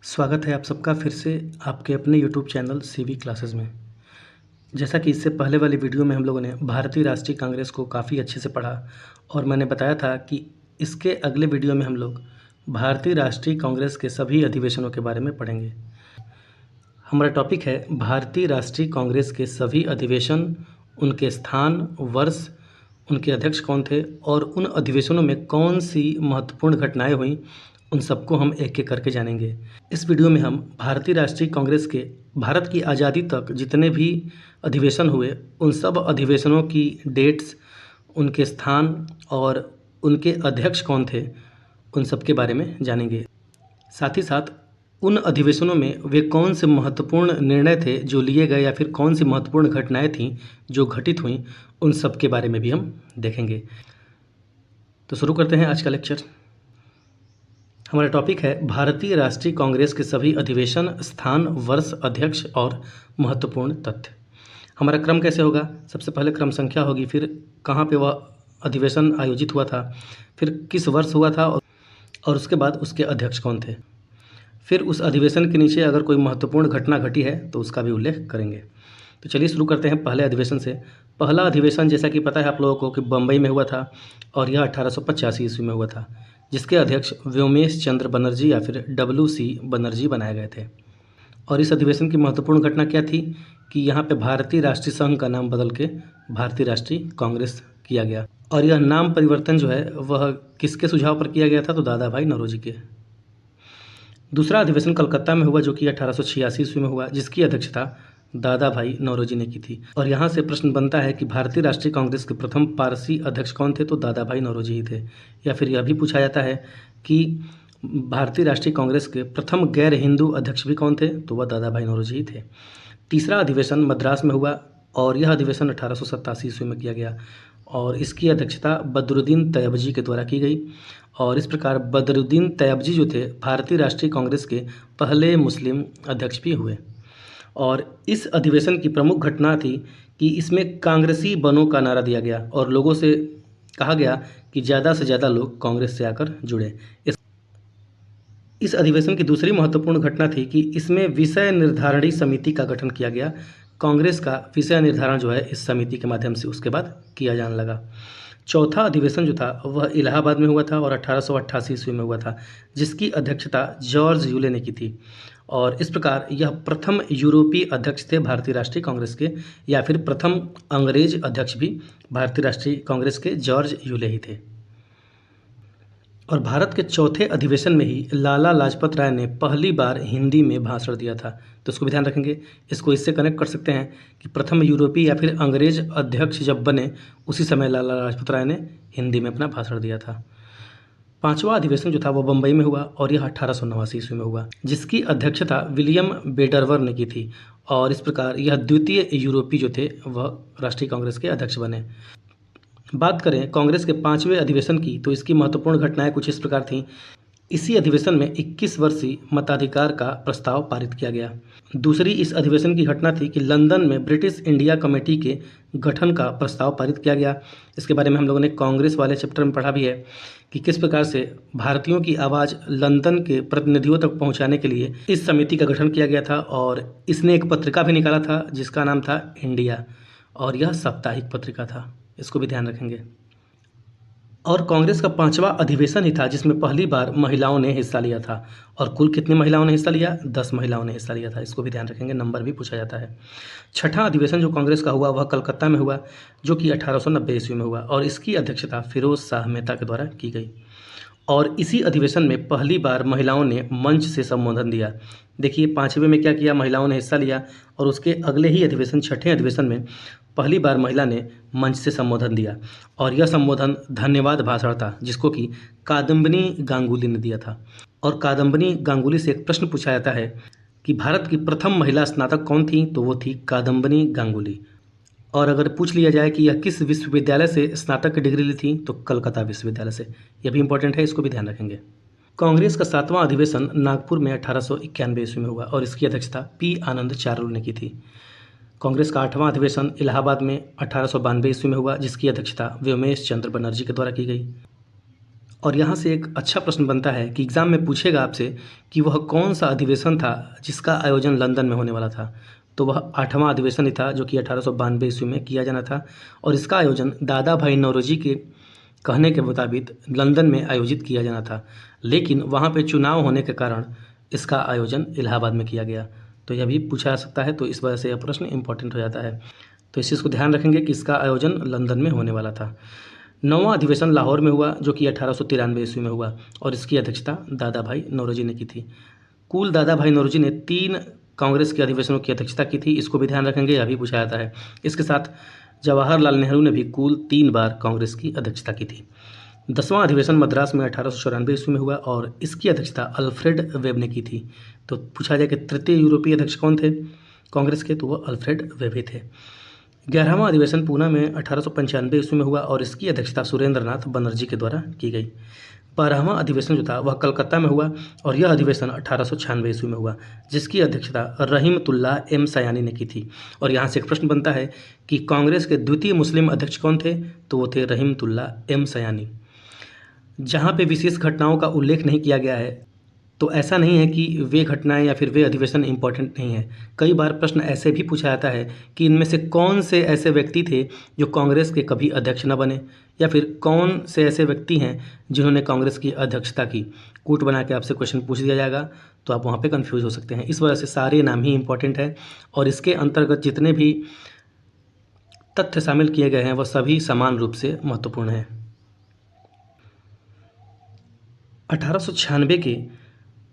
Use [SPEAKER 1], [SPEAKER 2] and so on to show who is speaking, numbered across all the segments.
[SPEAKER 1] स्वागत है आप सबका फिर से आपके अपने यूट्यूब चैनल सीवी क्लासेस में। जैसा कि इससे पहले वाली वीडियो में हम लोगों ने भारतीय राष्ट्रीय कांग्रेस को काफ़ी अच्छे से पढ़ा और मैंने बताया था कि इसके अगले वीडियो में हम लोग भारतीय राष्ट्रीय कांग्रेस के सभी अधिवेशनों के बारे में पढ़ेंगे। हमारा टॉपिक है भारतीय राष्ट्रीय कांग्रेस के सभी अधिवेशन, उनके स्थान, वर्ष, उनके अध्यक्ष कौन थे और उन अधिवेशनों में कौन सी महत्वपूर्ण घटनाएं हुई, उन सबको हम एक एक करके जानेंगे। इस वीडियो में हम भारतीय राष्ट्रीय कांग्रेस के भारत की आज़ादी तक जितने भी अधिवेशन हुए उन सब अधिवेशनों की डेट्स, उनके स्थान और उनके अध्यक्ष कौन थे, उन सब के बारे में जानेंगे। साथ ही साथ उन अधिवेशनों में वे कौन से महत्वपूर्ण निर्णय थे जो लिए गए या फिर कौन सी महत्वपूर्ण घटनाएं थीं जो घटित हुईं, उन सब के बारे में भी हम देखेंगे। तो शुरू करते हैं आज का लेक्चर। हमारा टॉपिक है भारतीय राष्ट्रीय कांग्रेस के सभी अधिवेशन, स्थान, वर्ष, अध्यक्ष और महत्वपूर्ण तथ्य। हमारा क्रम कैसे होगा? सबसे पहले क्रम संख्या होगी, फिर कहाँ पे वह अधिवेशन आयोजित हुआ था, फिर किस वर्ष हुआ था और उसके बाद उसके अध्यक्ष कौन थे। फिर उस अधिवेशन के नीचे अगर कोई महत्वपूर्ण घटना घटी है तो उसका भी उल्लेख करेंगे। तो चलिए शुरू करते हैं पहले अधिवेशन से। पहला अधिवेशन जैसा कि पता है आप लोगों को कि बम्बई में हुआ था और यह 1885 ईस्वी में हुआ था, जिसके अध्यक्ष व्योमेश चंद्र बनर्जी या फिर WC बनर्जी बनाए गए थे। और इस अधिवेशन की महत्वपूर्ण घटना क्या थी कि यहाँ पे भारतीय राष्ट्रीय संघ का नाम बदल के भारतीय राष्ट्रीय कांग्रेस किया गया। और यह नाम परिवर्तन जो है वह किसके सुझाव पर किया गया था? तो दादा भाई नौरोजी के। दूसरा अधिवेशन कलकत्ता में हुआ जो कि 1886 ईस्वी में हुआ, जिसकी अध्यक्षता दादा भाई नौरोजी ने की थी। और यहाँ से प्रश्न बनता है कि भारतीय राष्ट्रीय कांग्रेस के प्रथम पारसी अध्यक्ष कौन थे? तो दादा भाई नौरोजी ही थे। या फिर यह भी पूछा जाता है कि भारतीय राष्ट्रीय कांग्रेस के प्रथम गैर हिंदू अध्यक्ष भी कौन थे? तो वह दादा भाई नौरोजी ही थे। तीसरा अधिवेशन मद्रास में हुआ और यह अधिवेशन 1887 ईस्वी में किया गया और इसकी अध्यक्षता बदरुद्दीन तैयबजी के द्वारा की गई। और इस प्रकार बदरुद्दीन तैयबजी जो थे भारतीय राष्ट्रीय कांग्रेस के पहले मुस्लिम अध्यक्ष भी हुए। और इस अधिवेशन की प्रमुख घटना थी कि इसमें कांग्रेसी बनों का नारा दिया गया और लोगों से कहा गया कि ज़्यादा से ज़्यादा लोग कांग्रेस से आकर जुड़े। इस अधिवेशन की दूसरी महत्वपूर्ण घटना थी कि इसमें विषय निर्धारणी समिति का गठन किया गया। कांग्रेस का विषय निर्धारण जो है इस समिति के माध्यम से उसके बाद किया जाने लगा। चौथा अधिवेशन जो था वह इलाहाबाद में हुआ था और 1888 ईस्वी में हुआ था, जिसकी अध्यक्षता जॉर्ज यूले ने की थी। और इस प्रकार यह प्रथम यूरोपीय अध्यक्ष थे भारतीय राष्ट्रीय कांग्रेस के, या फिर प्रथम अंग्रेज अध्यक्ष भी भारतीय राष्ट्रीय कांग्रेस के जॉर्ज यूले ही थे। और भारत के चौथे अधिवेशन में ही लाला लाजपत राय ने पहली बार हिंदी में भाषण दिया था। तो इसको भी ध्यान रखेंगे। इसको इससे कनेक्ट कर सकते हैं कि प्रथम यूरोपीय या फिर अंग्रेज अध्यक्ष जब बने उसी समय लाला लाजपत राय ने हिंदी में अपना भाषण दिया था। पांचवा अधिवेशन जो था वह बम्बई में हुआ और यह 1889 ईस्वी में हुआ, जिसकी अध्यक्षता विलियम बेडरवर ने की थी। और इस प्रकार यह द्वितीय यूरोपीय जो थे वह राष्ट्रीय कांग्रेस के अध्यक्ष बने। बात करें कांग्रेस के पांचवें अधिवेशन की तो इसकी महत्वपूर्ण घटनाएं कुछ इस प्रकार थीं। इसी अधिवेशन में 21 वर्षीय मताधिकार का प्रस्ताव पारित किया गया। दूसरी इस अधिवेशन की घटना थी कि लंदन में ब्रिटिश इंडिया कमेटी के गठन का प्रस्ताव पारित किया गया। इसके बारे में हम लोगों ने कांग्रेस वाले चैप्टर में पढ़ा भी है कि किस प्रकार से भारतीयों की आवाज़ लंदन के प्रतिनिधियों तक पहुंचाने के लिए इस समिति का गठन किया गया था। और इसने एक पत्रिका भी निकाला था जिसका नाम था इंडिया, और यह साप्ताहिक पत्रिका था। इसको भी ध्यान रखेंगे। और कांग्रेस का पांचवा अधिवेशन ही था जिसमें पहली बार महिलाओं ने हिस्सा लिया था। और कुल कितनी महिलाओं ने हिस्सा लिया? 10 महिलाओं ने हिस्सा लिया था। इसको भी ध्यान रखेंगे, नंबर भी पूछा जाता है। छठा अधिवेशन जो कांग्रेस का हुआ वह कलकत्ता में हुआ जो कि 1890 ईस्वी में हुआ और इसकी अध्यक्षता फिरोज शाह मेहता के द्वारा की गई। और इसी अधिवेशन में पहली बार महिलाओं ने मंच से संबोधन दिया। देखिए पांचवें में क्या किया, महिलाओं ने हिस्सा लिया और उसके अगले ही अधिवेशन छठे अधिवेशन में पहली बार महिला ने मंच से संबोधन दिया। और यह संबोधन धन्यवाद भाषण था जिसको कि कादम्बिनी गांगुली ने दिया था। और कादम्बिनी गांगुली से एक प्रश्न पूछा जाता है कि भारत की प्रथम महिला स्नातक कौन थी? तो वो थी कादम्बिनी गांगुली। और अगर पूछ लिया जाए कि यह किस विश्वविद्यालय से स्नातक की डिग्री ली थी तो कलकत्ता विश्वविद्यालय से। यह भी इंपॉर्टेंट है, इसको भी ध्यान रखेंगे। कांग्रेस का सातवां अधिवेशन नागपुर में 1891 ईस्वी में हुआ और इसकी अध्यक्षता P आनंद चारुल ने की थी। कांग्रेस का आठवां अधिवेशन इलाहाबाद में 1892 ईस्वी में हुआ जिसकी अध्यक्षता व्योमेश चंद्र बनर्जी के द्वारा की गई। और यहाँ से एक अच्छा प्रश्न बनता है कि एग्ज़ाम में पूछेगा आपसे कि वह कौन सा अधिवेशन था जिसका आयोजन लंदन में होने वाला था। तो वह 8वां अधिवेशन ही था जो कि 1892 ईस्वी में किया जाना था और इसका आयोजन दादा भाई नौरोजी के कहने के मुताबिक लंदन में आयोजित किया जाना था, लेकिन वहाँ पे चुनाव होने के कारण इसका आयोजन इलाहाबाद में किया गया। तो यह भी पूछा जा सकता है, तो इस वजह से यह प्रश्न इम्पोर्टेंट हो जाता है। तो इस चीज़ को ध्यान रखेंगे कि इसका आयोजन लंदन में होने वाला था। 9वां अधिवेशन लाहौर में हुआ जो कि 1893 ईस्वी में हुआ और इसकी अध्यक्षता दादा भाई नौरोजी ने की थी। कुल दादा भाई नौरोजी ने 3 कांग्रेस के अधिवेशनों की अध्यक्षता की थी, इसको भी ध्यान रखेंगे, यह भी पूछा जाता है। इसके साथ जवाहरलाल नेहरू ने भी कुल 3 बार कांग्रेस की अध्यक्षता की थी। 10वां अधिवेशन मद्रास में 1894 ईस्वी में हुआ और इसकी अध्यक्षता अल्फ्रेड वेब ने की थी। तो पूछा जाए कि तृतीय यूरोपीय अध्यक्ष कौन थे कांग्रेस के, तो वो अल्फ्रेड वेब ही थे। 11वां अधिवेशन पूना में 1895 ईस्वी में हुआ और इसकी अध्यक्षता सुरेंद्र नाथ बनर्जी के द्वारा की गई। 12वां अधिवेशन जो था वह कलकत्ता में हुआ और यह अधिवेशन 1896 ईस्वी में हुआ जिसकी अध्यक्षता रहीमतुल्लाह एम सयानी ने की थी। और यहाँ से एक प्रश्न बनता है कि कांग्रेस के द्वितीय मुस्लिम अध्यक्ष कौन थे, तो वो थे रहीमतुल्लाह एम सयानी। जहाँ पे विशेष घटनाओं का उल्लेख नहीं किया गया है, तो ऐसा नहीं है कि वे घटनाएं या फिर वे अधिवेशन इम्पॉर्टेंट नहीं है। कई बार प्रश्न ऐसे भी पूछा जाता है कि इनमें से कौन से ऐसे व्यक्ति थे जो कांग्रेस के कभी अध्यक्ष न बने, या फिर कौन से ऐसे व्यक्ति हैं जिन्होंने कांग्रेस की अध्यक्षता की। कूट बना के आपसे क्वेश्चन पूछ दिया जाएगा तो आप वहाँ पे कंफ्यूज हो सकते हैं। इस वजह से सारे नाम ही इम्पॉर्टेंट है और इसके अंतर्गत जितने भी तथ्य शामिल किए गए हैं वह सभी समान रूप से महत्वपूर्ण हैं। 1896 के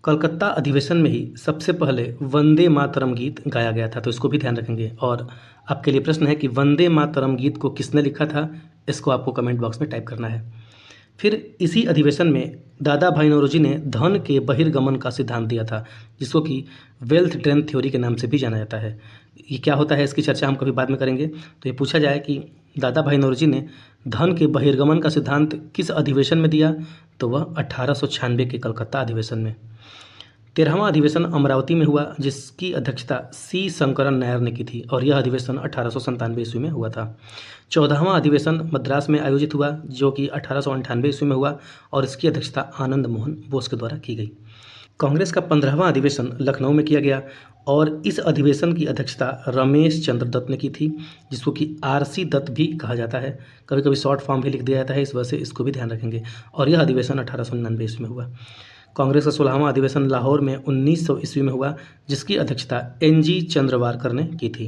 [SPEAKER 1] कलकत्ता अधिवेशन में ही सबसे पहले वंदे मातरम गीत गाया गया था, तो इसको भी ध्यान रखेंगे। और आपके लिए प्रश्न है कि वंदे मातरम गीत को किसने लिखा था, इसको आपको कमेंट बॉक्स में टाइप करना है। फिर इसी अधिवेशन में दादा भाई नौरोजी ने धन के बहिर्गमन का सिद्धांत दिया था, जिसको कि वेल्थ ड्रेन थ्योरी के नाम से भी जाना जाता है। ये क्या होता है इसकी चर्चा हम कभी बाद में करेंगे। तो ये पूछा जाए कि दादा भाई नौरोजी ने धन के बहिर्गमन का सिद्धांत किस अधिवेशन में दिया, तो वह 1896 के कलकत्ता अधिवेशन में। 13वां अधिवेशन अमरावती में हुआ जिसकी अध्यक्षता सी शंकरन नायर ने की थी और यह अधिवेशन 1897 ईस्वी में हुआ था। 14वां अधिवेशन मद्रास में आयोजित हुआ जो कि 1898 ईस्वी में हुआ और इसकी अध्यक्षता आनंद मोहन बोस के द्वारा की गई। कांग्रेस का 15वां अधिवेशन लखनऊ में किया गया और इस अधिवेशन की अध्यक्षता रमेश चंद्र दत्त ने की थी, जिसको कि RC दत्त भी कहा जाता है। कभी कभी शॉर्ट फॉर्म भी लिख दिया जाता है, इस वजह से इसको भी ध्यान रखेंगे। और यह अधिवेशन 1899 ईस्वी में हुआ। कांग्रेस का 16वां अधिवेशन लाहौर में 1900 ईस्वी में हुआ जिसकी अध्यक्षता NG चंद्रवारकर ने की थी।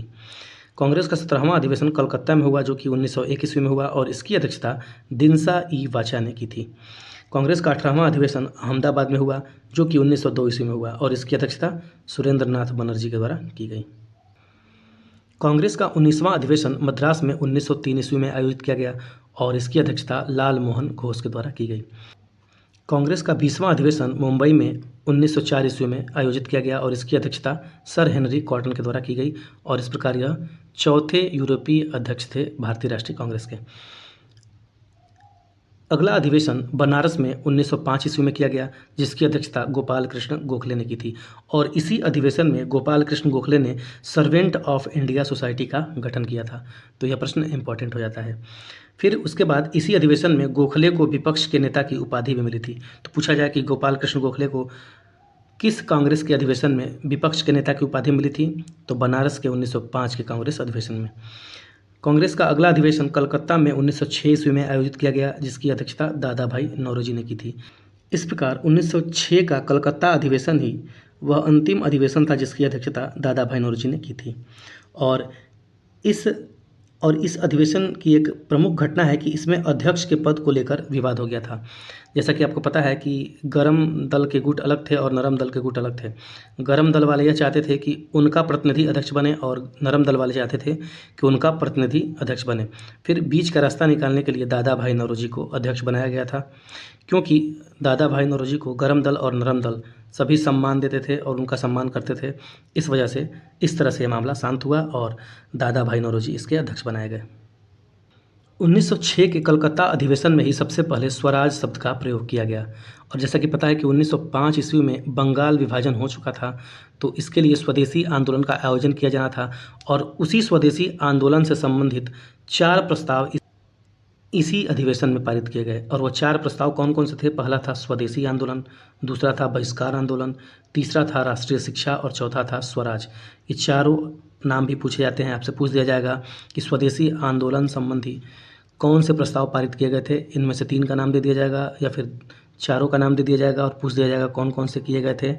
[SPEAKER 1] कांग्रेस का 17वां अधिवेशन कलकत्ता में हुआ जो कि 1901 ईस्वी में हुआ और इसकी अध्यक्षता दिनसा ई वाचा ने की थी। कांग्रेस का 18वां अधिवेशन अहमदाबाद में हुआ जो कि 1902 ईस्वी में हुआ और इसकी अध्यक्षता सुरेंद्र नाथ बनर्जी के द्वारा की गई। कांग्रेस का 19वां अधिवेशन मद्रास में 1903 ईस्वी में आयोजित किया गया और इसकी अध्यक्षता लाल मोहन घोष के द्वारा की गई। कांग्रेस का 20वां अधिवेशन मुंबई में 1904 ईस्वी में आयोजित किया गया और इसकी अध्यक्षता सर हेनरी कॉटन के द्वारा की गई और इस प्रकार यह चौथे यूरोपीय अध्यक्ष थे भारतीय राष्ट्रीय कांग्रेस के। अगला अधिवेशन बनारस में 1905 ईस्वी में किया गया जिसकी अध्यक्षता गोपाल कृष्ण गोखले ने की थी और इसी अधिवेशन में गोपाल कृष्ण गोखले ने सर्वेंट ऑफ इंडिया सोसाइटी का गठन किया था। तो यह प्रश्न इंपॉर्टेंट हो जाता है। फिर उसके बाद इसी अधिवेशन में गोखले को विपक्ष के नेता की उपाधि भी मिली थी। तो पूछा जाए कि गोपाल कृष्ण गोखले को किस कांग्रेस के अधिवेशन में विपक्ष के नेता की उपाधि मिली थी, तो बनारस के 1905 के कांग्रेस अधिवेशन में। कांग्रेस का अगला अधिवेशन कलकत्ता में 1906 ईस्वी में आयोजित किया गया जिसकी अध्यक्षता दादा भाई नौरोजी ने की थी। इस प्रकार 1906 का कलकत्ता अधिवेशन ही वह अंतिम अधिवेशन था जिसकी अध्यक्षता दादा भाई नौरोजी ने की थी। और इस अधिवेशन की एक प्रमुख घटना है कि इसमें अध्यक्ष के पद को लेकर विवाद हो गया था। जैसा कि आपको पता है कि गरम दल के गुट अलग थे और नरम दल के गुट अलग थे। गरम दल वाले यह चाहते थे कि उनका प्रतिनिधि अध्यक्ष बने और नरम दल वाले चाहते थे कि उनका प्रतिनिधि अध्यक्ष बने। फिर बीच का रास्ता निकालने के लिए दादा भाई नौरोजी को अध्यक्ष बनाया गया था, क्योंकि दादा भाई नौरोजी को गरम दल और नरम दल सभी सम्मान देते थे और उनका सम्मान करते थे। इस वजह से इस तरह से यह मामला शांत हुआ और दादा भाई नौरोजी इसके अध्यक्ष बनाए गए। 1906 के कलकत्ता अधिवेशन में ही सबसे पहले स्वराज शब्द का प्रयोग किया गया और जैसा कि पता है कि 1905 ईस्वी में बंगाल विभाजन हो चुका था, तो इसके लिए स्वदेशी आंदोलन का आयोजन किया जाना था और उसी स्वदेशी आंदोलन से संबंधित 4 प्रस्ताव इसी अधिवेशन में पारित किए गए। और वो 4 प्रस्ताव कौन कौन से थे? पहला था स्वदेशी आंदोलन, दूसरा था बहिष्कार आंदोलन, तीसरा था राष्ट्रीय शिक्षा और चौथा था स्वराज। ये चारों नाम भी पूछे जाते हैं, आपसे पूछ दिया जाएगा कि स्वदेशी आंदोलन संबंधी कौन से प्रस्ताव पारित किए गए थे। इनमें से 3 का नाम दे दिया जाएगा या फिर चारों का नाम दे दिया जाएगा और पूछ दिया जाएगा कौन कौन से किए गए थे,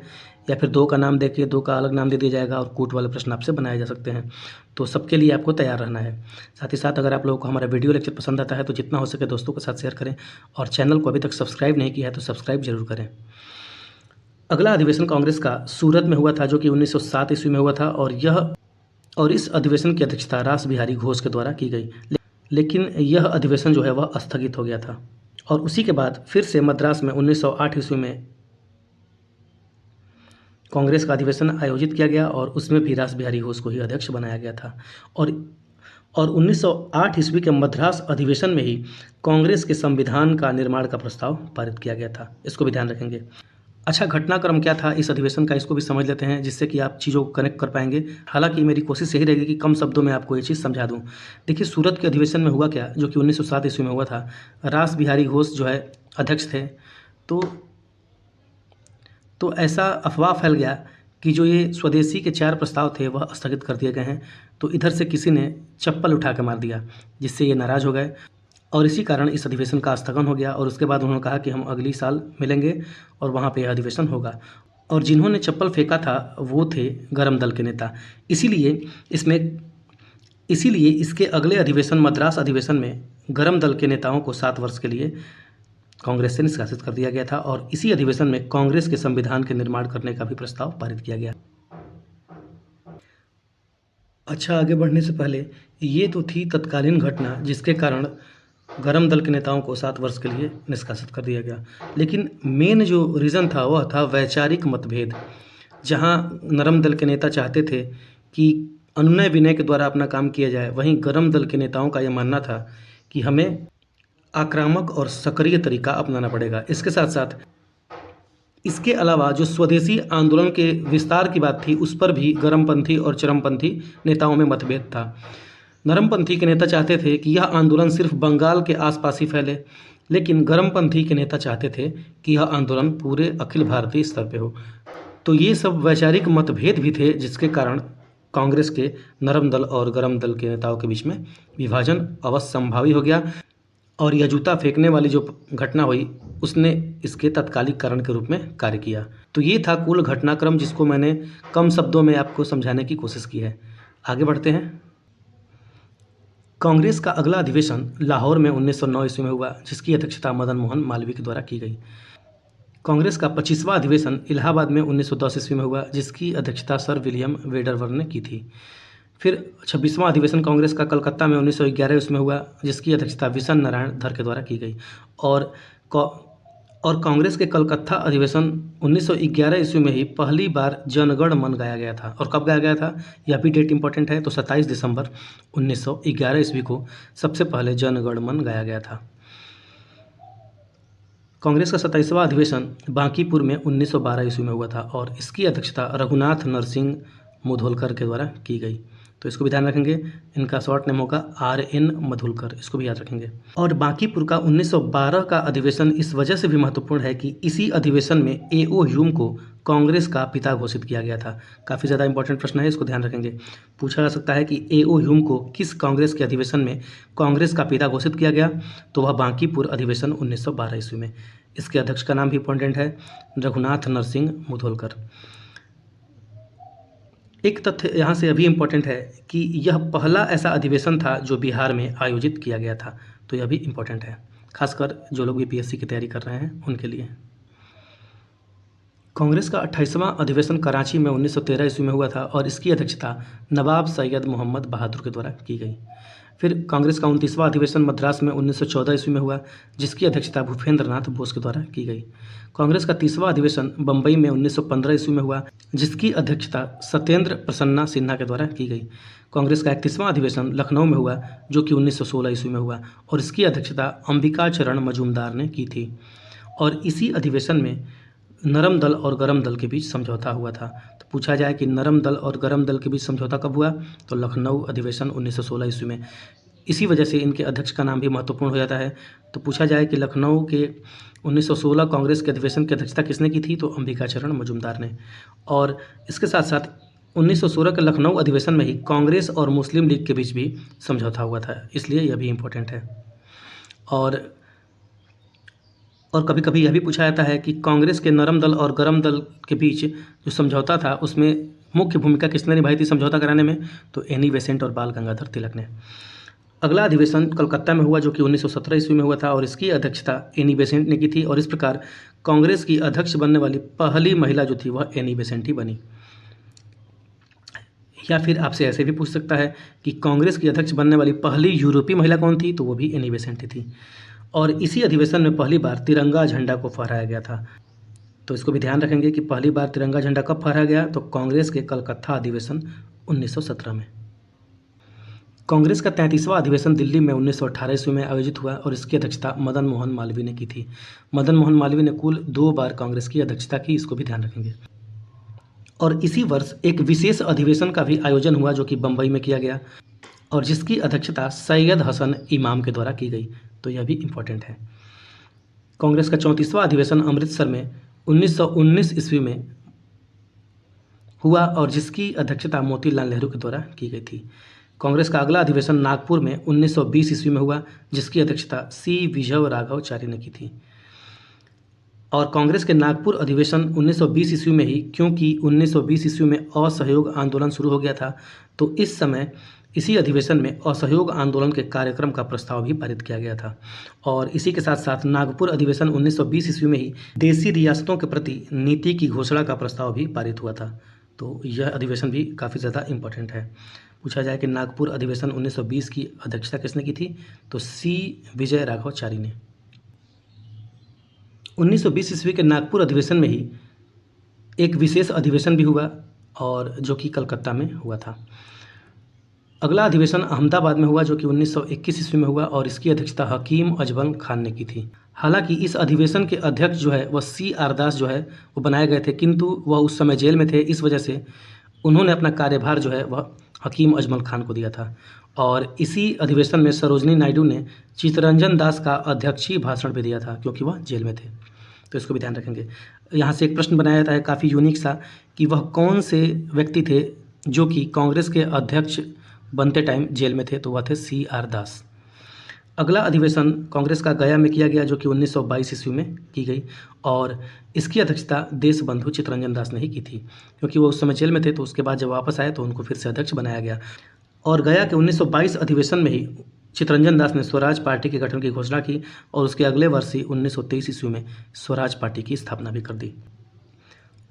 [SPEAKER 1] या फिर 2 का नाम देके 2 का अलग नाम दे दिया जाएगा और कूट वाले प्रश्न आपसे बनाए जा सकते हैं। तो सबके लिए आपको तैयार रहना है। साथ ही साथ अगर आप लोगों को हमारा वीडियो लेक्चर पसंद आता है तो जितना हो सके दोस्तों के साथ शेयर करें, और चैनल को अभी तक सब्सक्राइब नहीं किया है तो सब्सक्राइब जरूर करें। अगला अधिवेशन कांग्रेस का सूरत में हुआ था, जो कि 1907 ईस्वी में हुआ था, और इस अधिवेशन की अध्यक्षता रास बिहारी घोष के द्वारा की गई। लेकिन यह अधिवेशन जो है वह स्थगित हो गया था, और उसी के बाद फिर से मद्रास में 1908 ईस्वी में कांग्रेस का अधिवेशन आयोजित किया गया और उसमें भी रास बिहारी घोष को ही अध्यक्ष बनाया गया था। और 1908 ईस्वी के मद्रास अधिवेशन में ही कांग्रेस के संविधान का निर्माण का प्रस्ताव पारित किया गया था। इसको भी ध्यान रखेंगे। अच्छा, घटनाक्रम क्या था इस अधिवेशन का, इसको भी समझ लेते हैं, जिससे कि आप चीज़ों को कनेक्ट कर पाएंगे। हालांकि मेरी कोशिश यही रहेगी कि कम शब्दों में आपको ये चीज़ समझा दूं। देखिए, सूरत के अधिवेशन में हुआ क्या, जो कि 1907 ईस्वी में हुआ था। रास बिहारी घोष जो है अध्यक्ष थे। तो ऐसा अफवाह फैल गया कि जो ये स्वदेशी के 4 प्रस्ताव थे वह स्थगित कर दिए गए हैं। तो इधर से किसी ने चप्पल उठा के मार दिया, जिससे ये नाराज़ हो गए, और इसी कारण इस अधिवेशन का स्थगन हो गया। और उसके बाद उन्होंने कहा कि हम अगली साल मिलेंगे और वहाँ पे यह अधिवेशन होगा। और जिन्होंने चप्पल फेंका था वो थे गरम दल के नेता। इसीलिए इसके अगले अधिवेशन, मद्रास अधिवेशन में गरम दल के नेताओं को 7 वर्ष के लिए कांग्रेस से निष्कासित कर दिया गया था, और इसी अधिवेशन में कांग्रेस के संविधान के निर्माण करने का भी प्रस्ताव पारित किया गया। अच्छा, आगे बढ़ने से पहले ये तो थी तत्कालीन घटना जिसके कारण गरम दल के नेताओं को 7 वर्ष के लिए निष्कासित कर दिया गया। लेकिन मेन जो रीज़न था वह था वैचारिक मतभेद, जहां नरम दल के नेता चाहते थे कि अनुनय विनय के द्वारा अपना काम किया जाए, वहीं गरम दल के नेताओं का यह मानना था कि हमें आक्रामक और सक्रिय तरीका अपनाना पड़ेगा। इसके साथ साथ इसके अलावा जो स्वदेशी आंदोलन के विस्तार की बात थी, उस पर भी गरमपंथी और चरमपंथी नेताओं में मतभेद था। नरमपंथी के नेता चाहते थे कि यह आंदोलन सिर्फ बंगाल के आसपास ही फैले, लेकिन गरमपंथी के नेता चाहते थे कि यह आंदोलन पूरे अखिल भारतीय स्तर पर हो। तो ये सब वैचारिक मतभेद भी थे, जिसके कारण कांग्रेस के नरम दल और गरम दल के नेताओं के बीच में विभाजन अवश्य संभावी हो गया। और यह जूता फेंकने वाली जो घटना हुई उसने इसके तात्कालिक कारण के रूप में कार्य किया। तो ये था कुल घटनाक्रम, जिसको मैंने कम शब्दों में आपको समझाने की कोशिश की है। आगे बढ़ते हैं। कांग्रेस का अगला अधिवेशन लाहौर में 1909 ईस्वी में हुआ, जिसकी अध्यक्षता मदन मोहन मालवीय के द्वारा की गई। कांग्रेस का 25वां अधिवेशन इलाहाबाद में 1910 ईस्वी में हुआ, जिसकी अध्यक्षता सर विलियम वेडरवर्न ने की थी। फिर 26वां अधिवेशन कांग्रेस का कलकत्ता में 1911 ईस्वी में हुआ, जिसकी अध्यक्षता विशन नारायण धर के द्वारा की गई। और कांग्रेस के कलकत्ता अधिवेशन 1911 ईस्वी में ही पहली बार जनगण मन गाया गया था। और कब गाया गया था, यह भी डेट इंपॉर्टेंट है। तो 27 दिसंबर 1911 ईस्वी को सबसे पहले जनगण मन गाया गया था। कांग्रेस का 27वां अधिवेशन बांकीपुर में 1912 ईस्वी में हुआ था, और इसकी अध्यक्षता रघुनाथ नरसिंह मुधोलकर के द्वारा की गई। तो इसको भी ध्यान रखेंगे, इनका शॉर्ट नेम होगा RN मधुलकर, इसको भी याद रखेंगे। और बांकीपुर का 1912 का अधिवेशन इस वजह से भी महत्वपूर्ण है कि इसी अधिवेशन में A.O. ह्यूम को कांग्रेस का पिता घोषित किया गया था। काफ़ी ज़्यादा इंपॉर्टेंट प्रश्न है, इसको ध्यान रखेंगे। पूछा जा सकता है कि A.O. ह्यूम को किस कांग्रेस के अधिवेशन में कांग्रेस का पिता घोषित किया गया, तो वह बांकीपुर अधिवेशन 1912 ईस्वी में। इसके अध्यक्ष का नाम भी इंपॉर्टेंट है, रघुनाथ नरसिंह मुधोलकर। एक तथ्य यहाँ से अभी इम्पोर्टेंट है कि यह पहला ऐसा अधिवेशन था जो बिहार में आयोजित किया गया था। तो यह भी इम्पोर्टेंट है, खासकर जो लोग BPSC की तैयारी कर रहे हैं उनके लिए। कांग्रेस का 28वां अधिवेशन कराची में 1913 ईस्वी में हुआ था, और इसकी अध्यक्षता नवाब सैयद मोहम्मद बहादुर के द्वारा की गई। फिर कांग्रेस का 29वां अधिवेशन मद्रास में 1914 ईस्वी में हुआ, जिसकी अध्यक्षता भूपेंद्र नाथ बोस के द्वारा की गई। कांग्रेस का 30वां अधिवेशन बम्बई में 1915 ईस्वी में हुआ, जिसकी अध्यक्षता सत्येंद्र प्रसन्ना सिन्हा के द्वारा की गई। कांग्रेस का 31वां अधिवेशन लखनऊ में हुआ, जो कि 1916 ईस्वी में हुआ, और इसकी अध्यक्षता अंबिका चरण मजूमदार ने की थी। और इसी अधिवेशन में नरम दल और गरम दल के बीच समझौता हुआ था। तो पूछा जाए कि नरम दल और गरम दल के बीच समझौता कब हुआ, तो लखनऊ अधिवेशन 1916 ईस्वी में। इसी वजह से इनके अध्यक्ष का नाम भी महत्वपूर्ण हो जाता है। तो पूछा जाए कि लखनऊ के 1916 कांग्रेस के अधिवेशन की अध्यक्षता किसने की थी, तो अंबिकाचरण मजूमदार ने। और इसके साथ साथ 1916 के लखनऊ अधिवेशन में ही कांग्रेस और मुस्लिम लीग के बीच भी समझौता हुआ था, इसलिए यह भी इम्पोर्टेंट है। और कभी कभी यह भी पूछा जाता है कि कांग्रेस के नरम दल और गरम दल के बीच जो समझौता था उसमें मुख्य भूमिका किसने निभाई थी समझौता कराने में, तो एनी बेसेंट और बाल गंगाधर तिलक ने। अगला अधिवेशन कलकत्ता में हुआ जो कि 1917 ईस्वी में हुआ था और इसकी अध्यक्षता एनी बेसेंट ने की थी। और इस प्रकार कांग्रेस की अध्यक्ष बनने वाली पहली महिला जो थी वह एनी बेसेंट ही बनी। या फिर आपसे ऐसे भी पूछ सकता है कि कांग्रेस की अध्यक्ष बनने वाली पहली यूरोपीय महिला कौन थी, तो वो भी एनी बेसेंट ही थी। और इसी अधिवेशन में पहली बार तिरंगा झंडा को फहराया गया था। तो इसको भी ध्यान रखेंगे कि पहली बार तिरंगा झंडा कब फहराया गया, तो कांग्रेस के कलकत्ता अधिवेशन 1917 में। कांग्रेस का 33वां अधिवेशन दिल्ली में 1918 ईस्वी में आयोजित हुआ और इसकी अध्यक्षता मदन मोहन मालवीय ने की थी। मदन मोहन मालवीय ने कुल 2 बार कांग्रेस की अध्यक्षता की, इसको भी ध्यान रखेंगे। और इसी वर्ष एक विशेष अधिवेशन का भी आयोजन हुआ जो कि बम्बई में किया गया और जिसकी अध्यक्षता सैयद हसन इमाम के द्वारा की गई, तो यह भी इम्पोर्टेंट है। कांग्रेस का 34वां अधिवेशन अमृतसर में 1919 ईस्वी में हुआ और जिसकी अध्यक्षता मोतीलाल नेहरू के द्वारा की गई थी। कांग्रेस का अगला अधिवेशन नागपुर में 1920 ईस्वी में हुआ जिसकी अध्यक्षता सी विजय राघवाचार्य ने की थी। और कांग्रेस के नागपुर अधिवेशन 1920 ईस्वी में ही, क्योंकि 1920 ईस्वी में असहयोग आंदोलन शुरू हो गया था, तो इस समय इसी अधिवेशन में असहयोग आंदोलन के कार्यक्रम का प्रस्ताव भी पारित किया गया था। और इसी के साथ साथ नागपुर अधिवेशन 1920 ईस्वी में ही देशी रियासतों के प्रति नीति की घोषणा का प्रस्ताव भी पारित हुआ था। तो यह अधिवेशन भी काफ़ी ज़्यादा इम्पोर्टेंट है। पूछा जाए कि नागपुर अधिवेशन 1920 की अध्यक्षता किसने की थी, तो सी विजय राघवाचारी ने। 1920 ईस्वी के नागपुर अधिवेशन में ही एक विशेष अधिवेशन भी हुआ और जो कि कलकत्ता में हुआ था। अगला अधिवेशन अहमदाबाद में हुआ जो कि 1921 ईस्वी में हुआ और इसकी अध्यक्षता हकीम अजमल खान ने की थी। हालांकि इस अधिवेशन के अध्यक्ष जो है वह CR दास जो है वो बनाए गए थे, किंतु वह उस समय जेल में थे, इस वजह से उन्होंने अपना कार्यभार जो है वह हकीम अजमल खान को दिया था। और इसी अधिवेशन में सरोजनी नायडू ने चित्तरंजन दास का अध्यक्षीय भाषण भी दिया था क्योंकि वह जेल में थे, तो इसको भी ध्यान रखेंगे। यहाँ से एक प्रश्न बनाया जाता है काफ़ी यूनिक सा कि वह कौन से व्यक्ति थे जो कि कांग्रेस के अध्यक्ष बनते टाइम जेल में थे, तो वह थे CR दास। अगला अधिवेशन कांग्रेस का गया में किया गया जो कि 1922 ईस्वी में की गई और इसकी अध्यक्षता देशबंधु चित्तरंजन दास ने ही की थी क्योंकि वो उस समय जेल में थे। तो उसके बाद जब वापस आए तो उनको फिर से अध्यक्ष बनाया गया और गया के 1922 अधिवेशन में ही चित्तरंजन दास ने स्वराज पार्टी के गठन की घोषणा की और उसके अगले वर्ष ही 1923 ईस्वी में स्वराज पार्टी की स्थापना भी कर दी।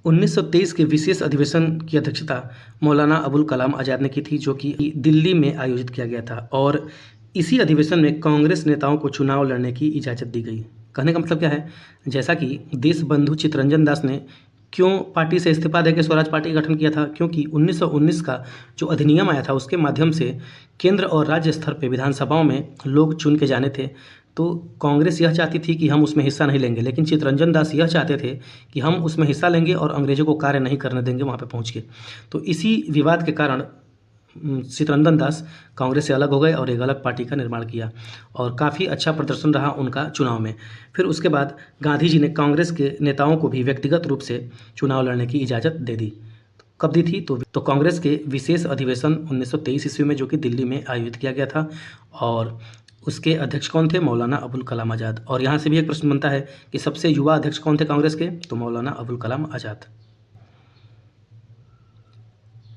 [SPEAKER 1] 1923 के विशेष अधिवेशन की अध्यक्षता मौलाना अबुल कलाम आज़ाद ने की थी जो कि दिल्ली में आयोजित किया गया था और इसी अधिवेशन में कांग्रेस नेताओं को चुनाव लड़ने की इजाज़त दी गई। कहने का मतलब क्या है, जैसा कि देशबंधु चित्तरंजन दास ने क्यों पार्टी से इस्तीफा देकर स्वराज पार्टी का गठन किया था, क्योंकि 1919 का जो अधिनियम आया था उसके माध्यम से केंद्र और राज्य स्तर पर विधानसभाओं में लोग चुन के जाने थे। तो कांग्रेस यह चाहती थी कि हम उसमें हिस्सा नहीं लेंगे, लेकिन चित्तरंजन दास यह चाहते थे कि हम उसमें हिस्सा लेंगे और अंग्रेज़ों को कार्य नहीं करने देंगे वहाँ पे पहुँच के। तो इसी विवाद के कारण चित्तरंजन दास कांग्रेस से अलग हो गए और एक अलग पार्टी का निर्माण किया और काफ़ी अच्छा प्रदर्शन रहा उनका चुनाव में। फिर उसके बाद गांधी जी ने कांग्रेस के नेताओं को भी व्यक्तिगत रूप से चुनाव लड़ने की इजाज़त दे दी। कब दी थी, तो कांग्रेस के विशेष अधिवेशन 1923 ईस्वी में जो कि दिल्ली में आयोजित किया गया था और उसके अध्यक्ष कौन थे, मौलाना अबुल कलाम आज़ाद। और यहाँ से भी एक प्रश्न बनता है कि सबसे युवा अध्यक्ष कौन थे कांग्रेस के, तो मौलाना अबुल कलाम आज़ाद।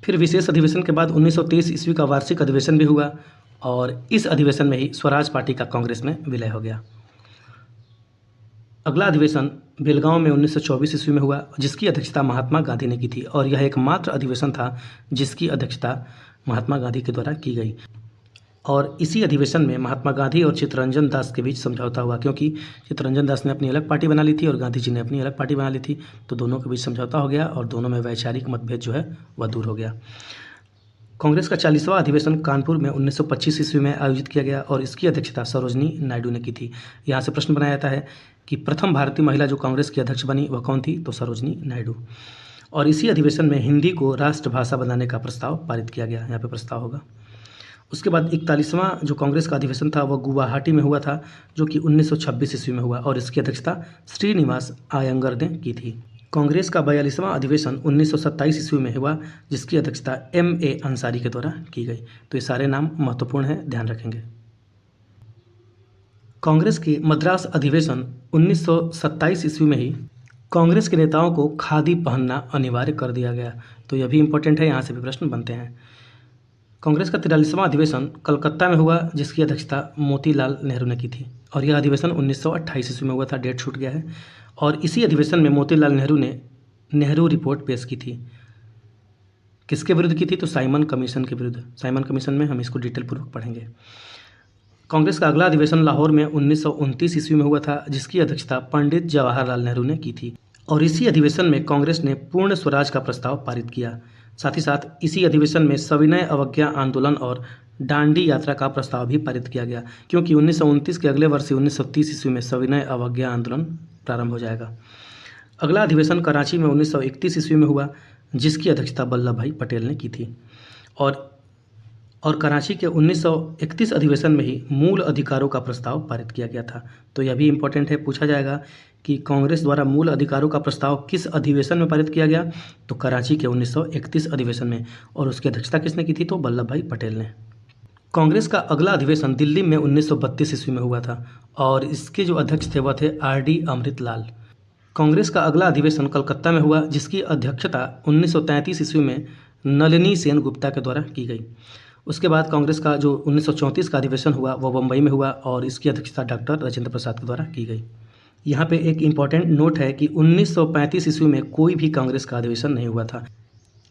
[SPEAKER 1] फिर विशेष अधिवेशन के बाद 1923 ईस्वी का वार्षिक अधिवेशन भी हुआ और इस अधिवेशन में ही स्वराज पार्टी का कांग्रेस में विलय हो गया। अगला अधिवेशन बेलगांव में 1924 ईस्वी में हुआ जिसकी अध्यक्षता महात्मा गांधी ने की थी और यह एकमात्र अधिवेशन था जिसकी अध्यक्षता महात्मा गांधी के द्वारा की गई। और इसी अधिवेशन में महात्मा गांधी और चित्तरंजन दास के बीच समझौता हुआ क्योंकि चित्तरंजन दास ने अपनी अलग पार्टी बना ली थी और गांधी जी ने अपनी अलग पार्टी बना ली थी, तो दोनों के बीच समझौता हो गया और दोनों में वैचारिक मतभेद जो है वह दूर हो गया। कांग्रेस का 40वां अधिवेशन कानपुर में 1925 ईस्वी में आयोजित किया गया और इसकी अध्यक्षता सरोजनी नायडू ने की थी। यहाँ से प्रश्न बनाया जाता है कि प्रथम भारतीय महिला जो कांग्रेस की अध्यक्ष बनी वह कौन थी, तो सरोजनी नायडू। और इसी अधिवेशन में हिंदी को राष्ट्रभाषा बनाने का प्रस्ताव पारित किया गया। यहाँ पे प्रस्ताव होगा। उसके बाद 41वां जो कांग्रेस का अधिवेशन था वह गुवाहाटी में हुआ था, जो कि 1926 ईस्वी में हुआ और इसकी अध्यक्षता श्रीनिवास आयंगर ने की थी। कांग्रेस का 42वां अधिवेशन 1927 ईस्वी में हुआ, जिसकी अध्यक्षता M.A. अंसारी के द्वारा की गई। तो ये सारे नाम महत्वपूर्ण हैं, ध्यान रखेंगे। कांग्रेस के मद्रास अधिवेशन 1927 ईस्वी में ही कांग्रेस के नेताओं को खादी पहनना अनिवार्य कर दिया गया। तो यह भी इम्पोर्टेंट है, यहाँ से भी प्रश्न बनते हैं। कांग्रेस का 43वां अधिवेशन कलकत्ता में हुआ, जिसकी अध्यक्षता मोतीलाल नेहरू ने की थी और यह अधिवेशन 1928 ईस्वी में हुआ था, डेट छूट गया है। और इसी अधिवेशन में मोतीलाल नेहरू ने नेहरू रिपोर्ट पेश की थी। किसके विरुद्ध की थी? तो साइमन कमीशन के विरुद्ध। साइमन कमीशन में हम इसको डिटेल पूर्वक पढ़ेंगे। कांग्रेस का अगला अधिवेशन लाहौर में 1929 ईस्वी में हुआ था, जिसकी अध्यक्षता पंडित जवाहरलाल नेहरू ने की थी और इसी अधिवेशन में कांग्रेस ने पूर्ण स्वराज का प्रस्ताव पारित किया। साथ ही साथ इसी अधिवेशन में सविनय अवज्ञा आंदोलन और दांडी यात्रा का प्रस्ताव भी पारित किया गया, क्योंकि 1929 के अगले वर्ष 1930 ईस्वी में सविनय अवज्ञा आंदोलन प्रारंभ हो जाएगा। अगला अधिवेशन कराची में 1931 ईस्वी में हुआ, जिसकी अध्यक्षता वल्लभ भाई पटेल ने की थी और कराची के 1931 अधिवेशन में ही मूल अधिकारों का प्रस्ताव पारित किया गया था। तो यह भी इम्पोर्टेंट है, पूछा जाएगा कि कांग्रेस द्वारा मूल अधिकारों का प्रस्ताव किस अधिवेशन में पारित किया गया? तो कराची के 1931 अधिवेशन में और उसकी अध्यक्षता किसने की थी? तो वल्लभ भाई पटेल ने। कांग्रेस का अगला अधिवेशन दिल्ली में 1932 ईस्वी में हुआ था और इसके जो अध्यक्ष थे वह थे R.D. अमृतलाल। कांग्रेस का अगला अधिवेशन कलकत्ता में हुआ, जिसकी अध्यक्षता 1933 ईस्वी में नलिनी सेन गुप्ता के द्वारा की गई। उसके बाद कांग्रेस का जो 1934 का अधिवेशन हुआ वह बम्बई में हुआ और इसकी अध्यक्षता डॉक्टर राजेंद्र प्रसाद के द्वारा की गई। यहाँ पे एक इम्पॉर्टेंट नोट है कि 1935 ईस्वी में कोई भी कांग्रेस का अधिवेशन नहीं हुआ था,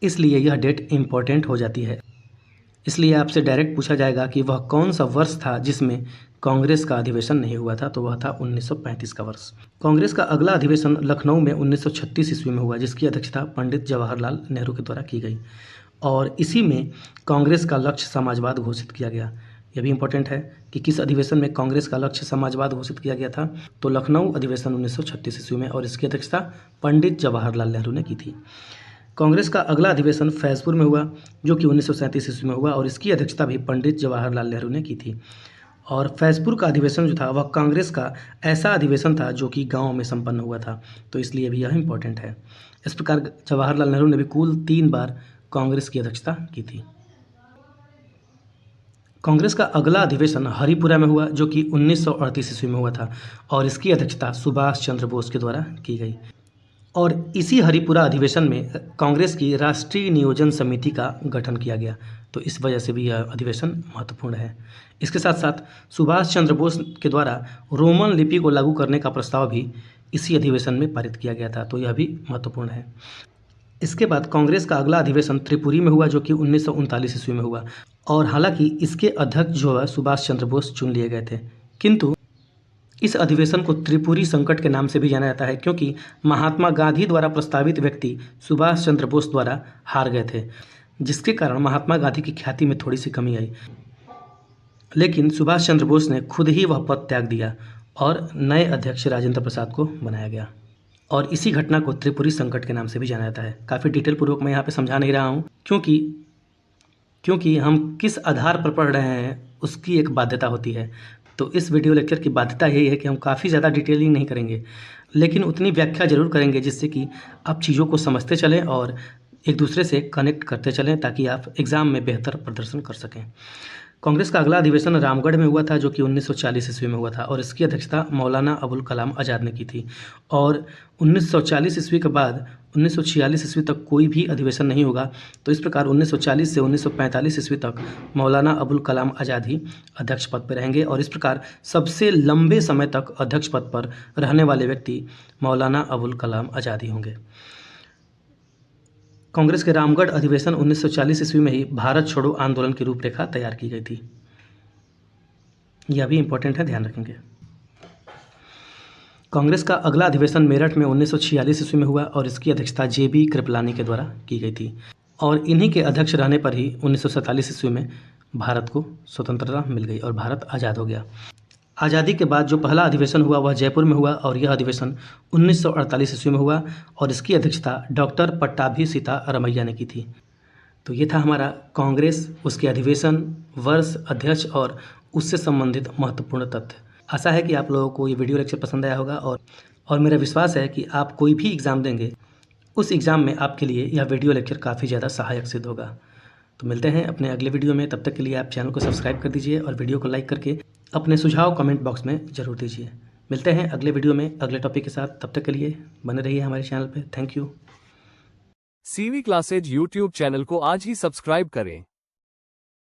[SPEAKER 1] इसलिए यह डेट इम्पॉर्टेंट हो जाती है। इसलिए आपसे डायरेक्ट पूछा जाएगा कि वह कौन सा वर्ष था जिसमें कांग्रेस का अधिवेशन नहीं हुआ था? तो वह था 1935 का वर्ष। कांग्रेस का अगला अधिवेशन लखनऊ में 1936 ईस्वी में हुआ, जिसकी अध्यक्षता पंडित जवाहरलाल नेहरू के द्वारा की गई और इसी में कांग्रेस का लक्ष्य समाजवाद घोषित किया गया। यह भी इम्पोर्टेंट है कि किस अधिवेशन में कांग्रेस का लक्ष्य समाजवाद घोषित किया गया था? तो लखनऊ अधिवेशन 1936 ईस्वी में और इसकी अध्यक्षता पंडित जवाहरलाल नेहरू ने की थी। कांग्रेस का अगला अधिवेशन फैजपुर में हुआ, जो कि 1937 ईस्वी में हुआ और इसकी अध्यक्षता भी पंडित जवाहरलाल नेहरू ने की थी। और फैजपुर का अधिवेशन जो था वह कांग्रेस का ऐसा अधिवेशन था जो कि गाँव में संपन्न हुआ था, तो इसलिए भी यह इम्पोर्टेंट है। इस प्रकार जवाहरलाल नेहरू ने भी कुल 3 बार कांग्रेस की अध्यक्षता की थी। कांग्रेस का अगला अधिवेशन हरिपुरा में हुआ, जो कि 1938 ईस्वी में हुआ था और इसकी अध्यक्षता सुभाष चंद्र बोस के द्वारा की गई और इसी हरिपुरा अधिवेशन में कांग्रेस की राष्ट्रीय नियोजन समिति का गठन किया गया। तो इस वजह से भी यह अधिवेशन महत्वपूर्ण है। इसके साथ साथ सुभाष चंद्र बोस के द्वारा रोमन लिपि को लागू करने का प्रस्ताव भी इसी अधिवेशन में पारित किया गया था, तो यह भी महत्वपूर्ण है। इसके बाद कांग्रेस का अगला अधिवेशन त्रिपुरी में हुआ, जो कि 1939 ईस्वी में हुआ और हालांकि इसके अध्यक्ष जो है सुभाष चंद्र बोस चुन लिए गए थे, किंतु इस अधिवेशन को त्रिपुरी संकट के नाम से भी जाना जाता है, क्योंकि महात्मा गांधी द्वारा प्रस्तावित व्यक्ति सुभाष चंद्र बोस द्वारा हार गए थे, जिसके कारण महात्मा गांधी की ख्याति में थोड़ी सी कमी आई। लेकिन सुभाष चंद्र बोस ने खुद ही वह पद त्याग दिया और नए अध्यक्ष राजेंद्र प्रसाद को बनाया गया और इसी घटना को त्रिपुरी संकट के नाम से भी जाना जाता है। काफ़ी डिटेल पूर्वक मैं यहाँ पे समझा नहीं रहा हूँ, क्योंकि हम किस आधार पर पढ़ रहे हैं उसकी एक बाध्यता होती है। तो इस वीडियो लेक्चर की बाध्यता यही है कि हम काफ़ी ज़्यादा डिटेलिंग नहीं करेंगे, लेकिन उतनी व्याख्या जरूर करेंगे जिससे कि आप चीज़ों को समझते चलें और एक दूसरे से कनेक्ट करते चलें, ताकि आप एग्ज़ाम में बेहतर प्रदर्शन कर सकें। कांग्रेस का अगला अधिवेशन रामगढ़ में हुआ था, जो कि 1940 ईस्वी में हुआ था और इसकी अध्यक्षता मौलाना अबुल कलाम आज़ाद ने की थी और 1940 ईस्वी के बाद 1946 ईस्वी तक कोई भी अधिवेशन नहीं होगा। तो इस प्रकार 1940 से 1945 ईस्वी तक मौलाना अबुल कलाम आज़ाद ही अध्यक्ष पद पर रहेंगे और इस प्रकार सबसे लंबे समय तक अध्यक्ष पद पर रहने वाले व्यक्ति मौलाना अबुल कलाम आज़ाद ही होंगे। कांग्रेस के रामगढ़ अधिवेशन 1940 ईस्वी में ही भारत छोड़ो आंदोलन की रूपरेखा तैयार की गई थी। यह भी इम्पोर्टेंट है, ध्यान रखेंगे। कांग्रेस का अगला अधिवेशन मेरठ में 1946 ईस्वी में हुआ और इसकी अध्यक्षता JB कृपलानी के द्वारा की गई थी और इन्हीं के अध्यक्ष रहने पर ही 1947 ईस्वी में भारत को स्वतंत्रता मिल गई और भारत आज़ाद हो गया। आज़ादी के बाद जो पहला अधिवेशन हुआ वह जयपुर में हुआ और यह अधिवेशन 1948 ईस्वी में हुआ और इसकी अध्यक्षता डॉक्टर पट्टाभी सीता रमैया ने की थी। तो ये था हमारा कांग्रेस, उसके अधिवेशन, वर्ष, अध्यक्ष और उससे संबंधित महत्वपूर्ण तथ्य। आशा है कि आप लोगों को ये वीडियो लेक्चर पसंद आया होगा और मेरा विश्वास है कि आप कोई भी एग्ज़ाम देंगे, उस एग्ज़ाम में आपके लिए यह वीडियो लेक्चर काफ़ी ज़्यादा सहायक सिद्ध होगा। तो मिलते हैं अपने अगले वीडियो में, तब तक के लिए आप चैनल को सब्सक्राइब कर दीजिए और वीडियो को लाइक करके अपने सुझाव कमेंट बॉक्स में ज़रूर दीजिए। मिलते हैं अगले वीडियो में अगले टॉपिक के साथ, तब तक के लिए बने रहिए हमारे चैनल पे। Thank you.
[SPEAKER 2] CV classes YouTube channel को आज ही सब्सक्राइब करें।